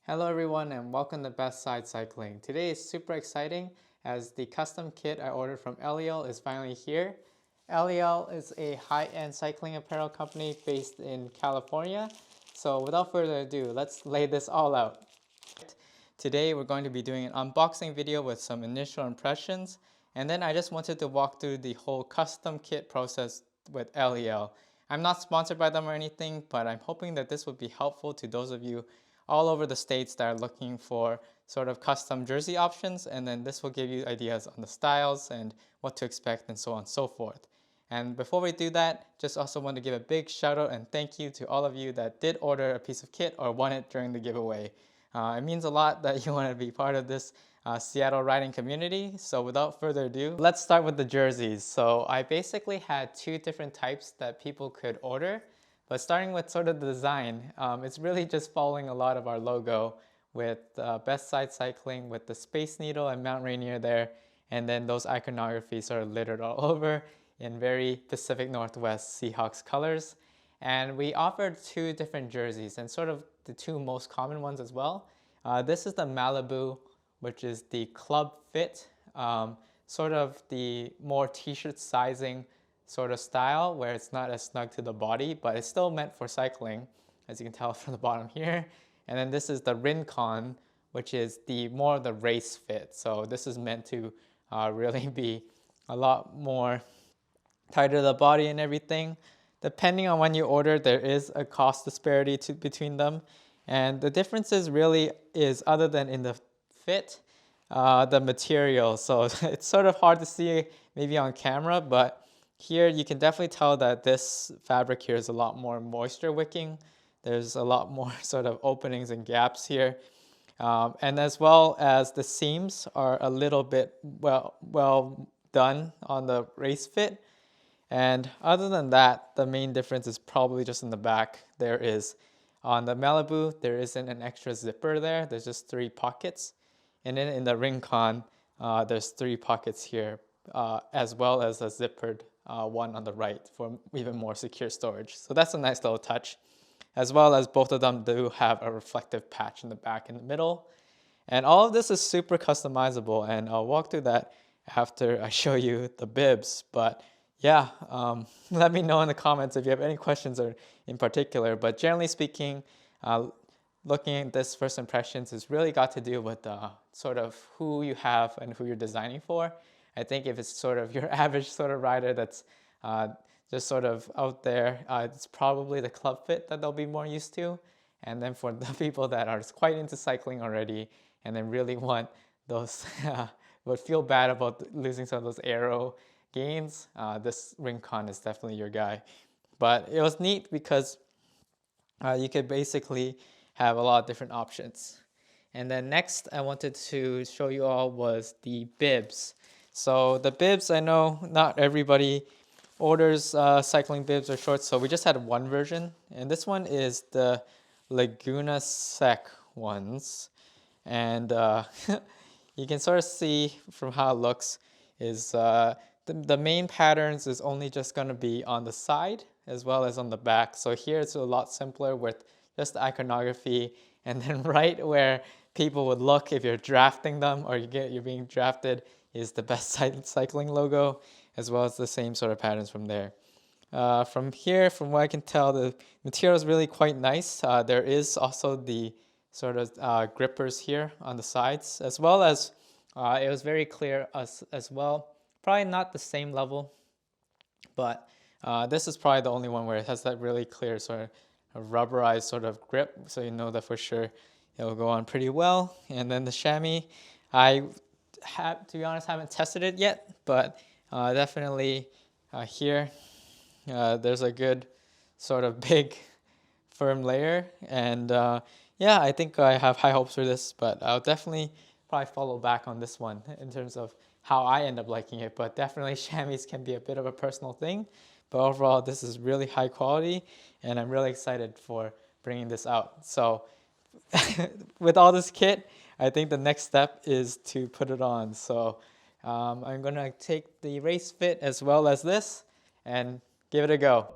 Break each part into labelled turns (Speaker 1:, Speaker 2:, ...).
Speaker 1: Hello everyone and welcome to Best Side Cycling. Today is super exciting as the custom kit I ordered from Eliel is finally here. Eliel is a high-end cycling apparel company based in California. So without further ado, let's lay this all out. Today we're going to be doing an unboxing video with some initial impressions, and then I just wanted to walk through the whole custom kit process with Eliel. I'm not sponsored by them or anything, but I'm hoping that this would be helpful to those of you all over the states that are looking for sort of custom jersey options, and then this will give you ideas on the styles and what to expect and so on and so forth. And before we do that, just also want to give a big shout out and thank you to all of you that did order a piece of kit or won it during the giveaway. It means a lot that you want to be part of this Seattle riding community. So without further ado, let's start with the jerseys. So I basically had two different types that people could order. But starting with sort of the design, it's really just following a lot of our logo with Best Side Cycling with the Space Needle and Mount Rainier there, and then those iconographies sort of littered all over in very Pacific Northwest Seahawks colors. And we offered two different jerseys and sort of the two most common ones as well. This is the Malibu, which is the club fit, sort of the more t-shirt sizing sort of style where it's not as snug to the body, but it's still meant for cycling, as you can tell from the bottom here. And then this is the Rincon, which is the more the race fit. So this is meant to really be a lot more tighter to the body and everything. Depending on when you order, there is a cost disparity between them. And the differences really is, other than in the fit, the material. So it's sort of hard to see maybe on camera, but here you can definitely tell that this fabric here is a lot more moisture wicking. There's a lot more sort of openings and gaps here. And as well as the seams are a little bit well done on the race fit. And other than that, the main difference is probably just in the back. There is, on the Malibu, there isn't an extra zipper there. There's just 3 pockets. And then in the Rincon, there's 3 pockets here, as well as a zippered one on the right for even more secure storage. So that's a nice little touch. As well as both of them do have a reflective patch in the back and the middle. And all of this is super customizable, and I'll walk through that after I show you the bibs. But yeah, let me know in the comments if you have any questions or in particular. But generally speaking, looking at this first impressions has really got to do with sort of who you have and who you're designing for. I think if it's sort of your average sort of rider that's just sort of out there, it's probably the club fit that they'll be more used to. And then for the people that are quite into cycling already and then really want those, would feel bad about losing some of those aero gains, this Rincon is definitely your guy. But it was neat because you could basically have a lot of different options. And then next I wanted to show you all was the bibs. So the bibs, I know not everybody orders cycling bibs or shorts, so we just had one version. And this one is the Laguna Sec ones. And you can sort of see from how it looks is the main patterns is only just going to be on the side as well as on the back. So here it's a lot simpler with just the iconography, and then right where people would look if you're drafting them or you're being drafted is the Best Cycling logo, as well as the same sort of patterns from there. From here, from what I can tell, the material is really quite nice. There is also the sort of grippers here on the sides, as well as it was very clear as well. Probably not the same level, but this is probably the only one where it has that really clear sort of rubberized sort of grip, so you know that for sure it'll go on pretty well. And then the chamois, I have, to be honest, haven't tested it yet, but definitely here there's a good sort of big firm layer, and yeah, I think I have high hopes for this, but I'll definitely probably follow back on this one in terms of how I end up liking it. But definitely chamois can be a bit of a personal thing, but overall this is really high quality and I'm really excited for bringing this out. So with all this kit, I think the next step is to put it on. So I'm gonna take the race fit as well as this and give it a go.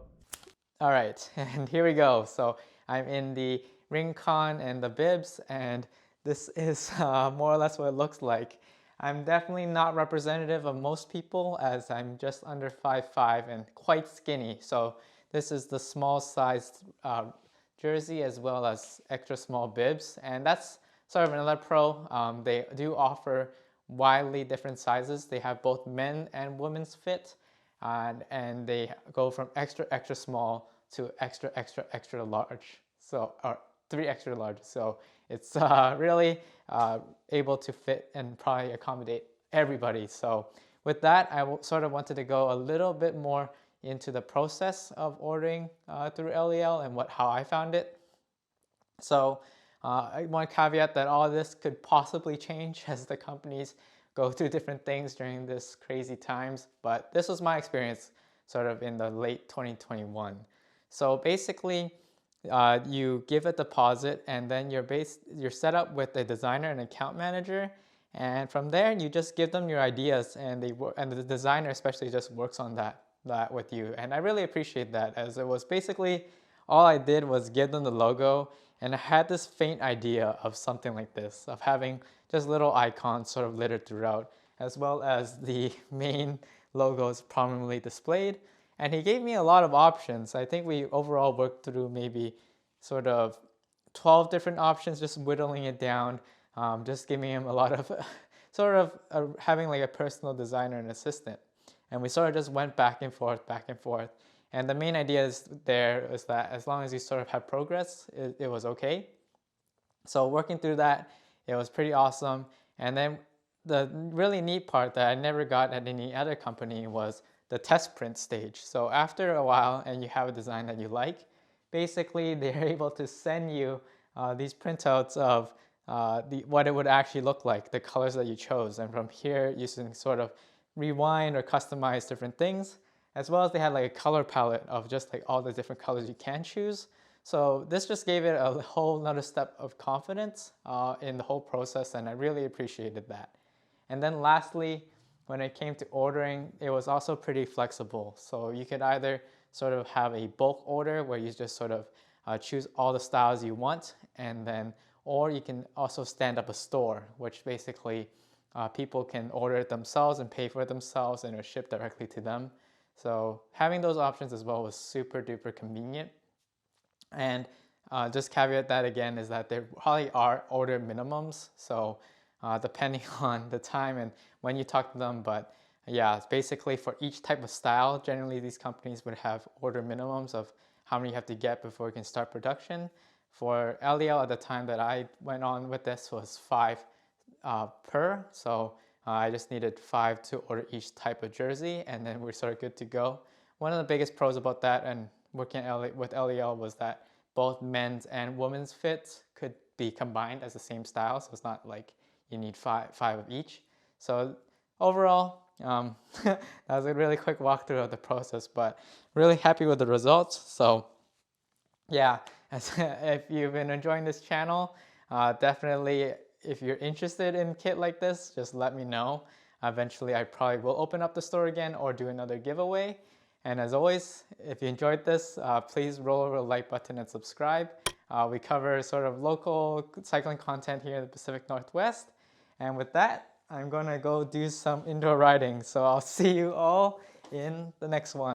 Speaker 1: All right, and here we go. So I'm in the ring con and the bibs, and this is more or less what it looks like. I'm definitely not representative of most people, as I'm just under 5'5" and quite skinny. So this is the small sized jersey as well as extra small bibs, and that's sort of another pro. They do offer widely different sizes. They have both men and women's fit, and they go from extra extra small to extra extra extra large. So, or 3 extra large. So it's really able to fit and probably accommodate everybody. So with that, I sort of wanted to go a little bit more into the process of ordering through Eliel and how I found it. So I want to caveat that all this could possibly change as the companies go through different things during this crazy times, but this was my experience sort of in the late 2021. So basically, you give a deposit, and then you're set up with a designer and account manager, and from there you just give them your ideas, and the designer especially just works on that with you. And I really appreciate that, as it was basically all I did was give them the logo, and I had this faint idea of something like this, of having just little icons sort of littered throughout, as well as the main logos prominently displayed. And he gave me a lot of options. I think we overall worked through maybe sort of 12 different options, just whittling it down, just giving him a lot of sort of having like a personal designer and assistant. And we sort of just went back and forth, back and forth. And the main idea is that as long as you sort of have progress, it was okay. So working through that, it was pretty awesome. And then the really neat part that I never got at any other company was the test print stage. So after a while and you have a design that you like, basically they're able to send you these printouts of what it would actually look like, the colors that you chose. And from here you can sort of rewind or customize different things, as well as they had like a color palette of just like all the different colors you can choose. So this just gave it a whole nother step of confidence in the whole process, and I really appreciated that. And then lastly, when it came to ordering, it was also pretty flexible. So you could either sort of have a bulk order where you just sort of choose all the styles you want, and then, or you can also stand up a store, which basically people can order it themselves and pay for it themselves, and it'll ship directly to them. So having those options as well was super duper convenient. And just caveat that again is that there probably are order minimums. So depending on the time and when you talk to them, but yeah, basically for each type of style, generally these companies would have order minimums of how many you have to get before you can start production. For Eliel at the time that I went on with this was 5 per, so I just needed 5 to order each type of jersey, and then we're sort of good to go. One of the biggest pros about that and working with Eliel was that both men's and women's fits could be combined as the same style, so it's not like you need five of each. So overall, that was a really quick walkthrough of the process, but really happy with the results. So yeah, if you've been enjoying this channel, definitely if you're interested in kit like this, just let me know. Eventually I probably will open up the store again or do another giveaway. And as always, if you enjoyed this, please roll over the like button and subscribe. We cover sort of local cycling content here in the Pacific Northwest. And with that, I'm gonna go do some indoor riding. So I'll see you all in the next one.